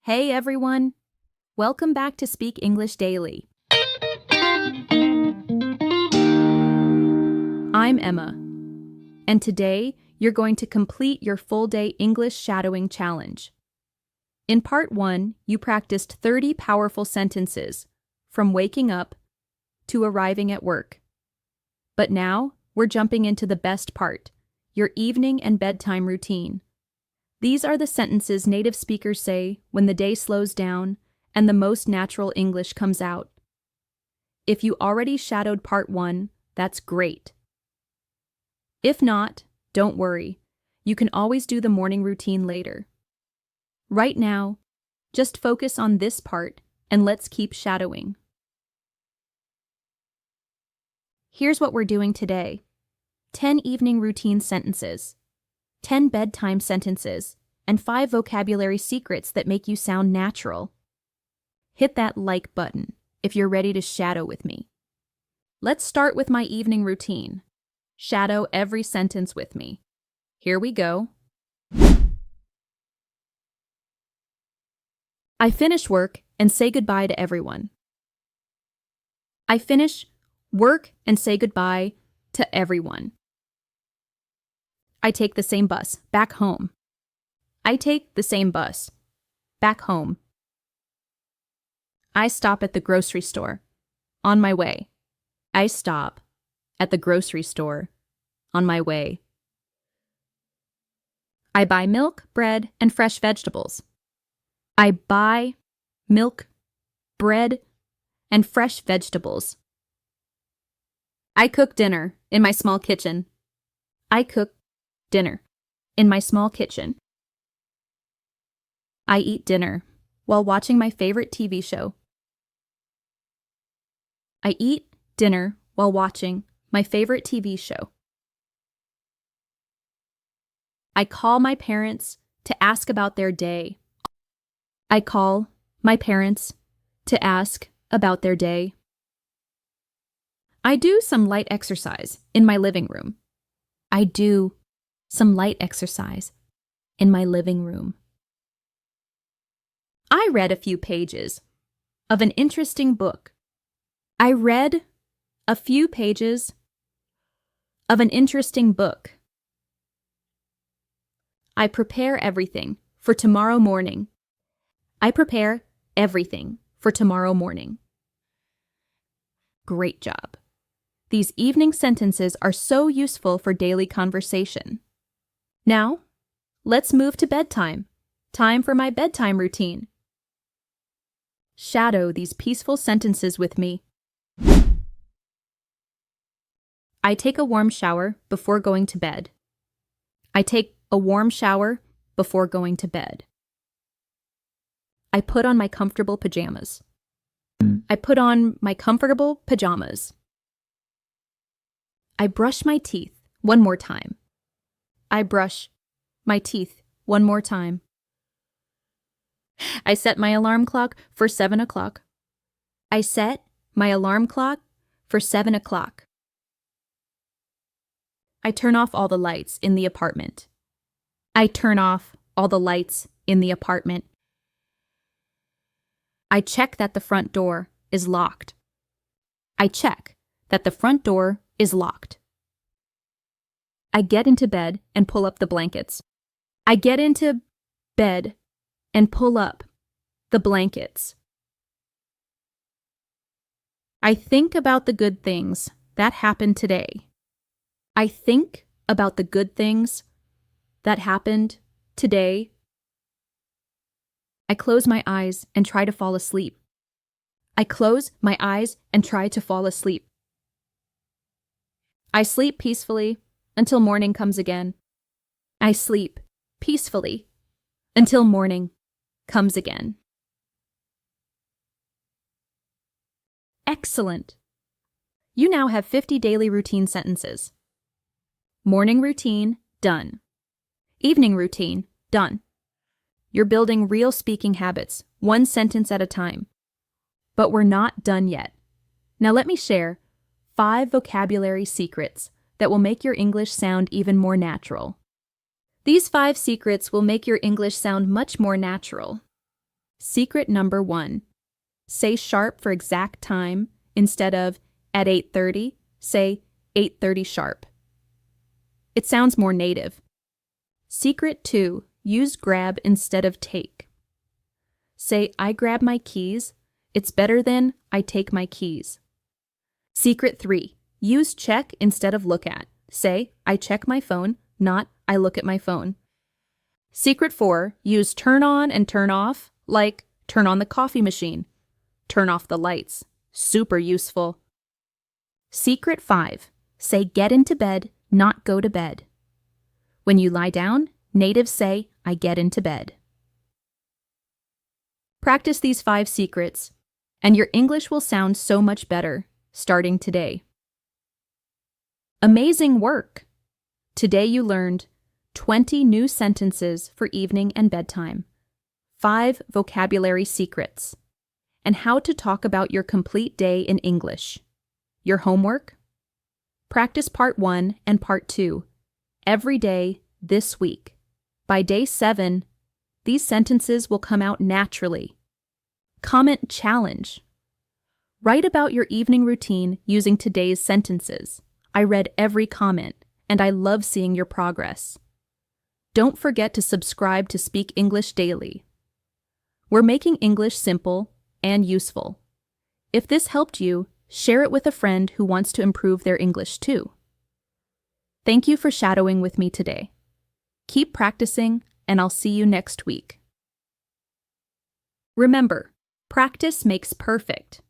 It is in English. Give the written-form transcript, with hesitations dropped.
Hey everyone! Welcome back to Speak English Daily. I'm Emma, and today you're going to complete your full-day English shadowing challenge. In Part 1, you practiced 30 powerful sentences, from waking up to arriving at work. But now, we're jumping into the best part, your evening and bedtime routine. These are the sentences native speakers say when the day slows down and the most natural English comes out. If you already shadowed Part 1, that's great. If not, don't worry. You can always do the morning routine later. Right now, just focus on this part and let's keep shadowing. Here's what we're doing today. 10 evening routine sentences, 10 bedtime sentences, and 5 vocabulary secrets that make you sound natural. Hit that like button if you're ready to shadow with me. Let's start with my evening routine. Shadow every sentence with me. Here we go. I finish work and say goodbye to everyone. I finish work and say goodbye to everyone. I take the same bus back home. I take the same bus back home. I stop at the grocery store on my way. I stop at the grocery store on my way. I buy milk, bread, and fresh vegetables. I buy milk, bread, and fresh vegetables. I cook dinner in my small kitchen. I cook dinner in my small kitchen. I eat dinner while watching my favorite TV show. I eat dinner while watching my favorite TV show. I call my parents to ask about their day. I call my parents to ask about their day. I do some light exercise in my living room. I do some light exercise in my living room. I read a few pages of an interesting book. I read a few pages of an interesting book. I prepare everything for tomorrow morning. I prepare everything for tomorrow morning. Great job. These evening sentences are so useful for daily conversation. Now, let's move to bedtime. Time for my bedtime routine. Shadow these peaceful sentences with me. I take a warm shower before going to bed. I take a warm shower before going to bed. I put on my comfortable pajamas. I put on my comfortable pajamas. I brush my teeth one more time. I brush my teeth one more time. I set my alarm clock for 7 o'clock. I set my alarm clock for 7 o'clock. I turn off all the lights in the apartment. I turn off all the lights in the apartment. I check that the front door is locked. I check that the front door is locked. I get into bed and pull up the blankets. I get into bed and pull up the blankets. I think about the good things that happened today. I think about the good things that happened today. I close my eyes and try to fall asleep. I close my eyes and try to fall asleep. I sleep peacefully until morning comes again. I sleep peacefully until morning comes again. Excellent! You now have 50 daily routine sentences. Morning routine, done. Evening routine, done. You're building real speaking habits, one sentence at a time. But we're not done yet. Now let me share 5 vocabulary secrets that will make your English sound even more natural. These 5 secrets will make your English sound much more natural. Secret number 1. Say sharp for exact time. Instead of at 8:30, say 8:30 sharp. It sounds more native. Secret 2. Use grab instead of take. Say I grab my keys. It's better than I take my keys. Secret 3. Use check instead of look at. Say I check my phone, not I look at my phone. Secret 4. Use turn on and turn off, like turn on the coffee machine. Turn off the lights. Super useful. Secret 5. Say get into bed, not go to bed. When you lie down, natives say, I get into bed. Practice these 5 secrets, and your English will sound so much better, starting today. Amazing work! Today you learned 20 new sentences for evening and bedtime, 5 vocabulary secrets, and how to talk about your complete day in English. Your homework? Practice part 1 and part 2 every day this week. By day 7, these sentences will come out naturally. Comment challenge. Write about your evening routine using today's sentences. I read every comment, and I love seeing your progress. Don't forget to subscribe to Speak English Daily. We're making English simple and useful. If this helped you, share it with a friend who wants to improve their English too. Thank you for shadowing with me today. Keep practicing, and I'll see you next week. Remember, practice makes perfect.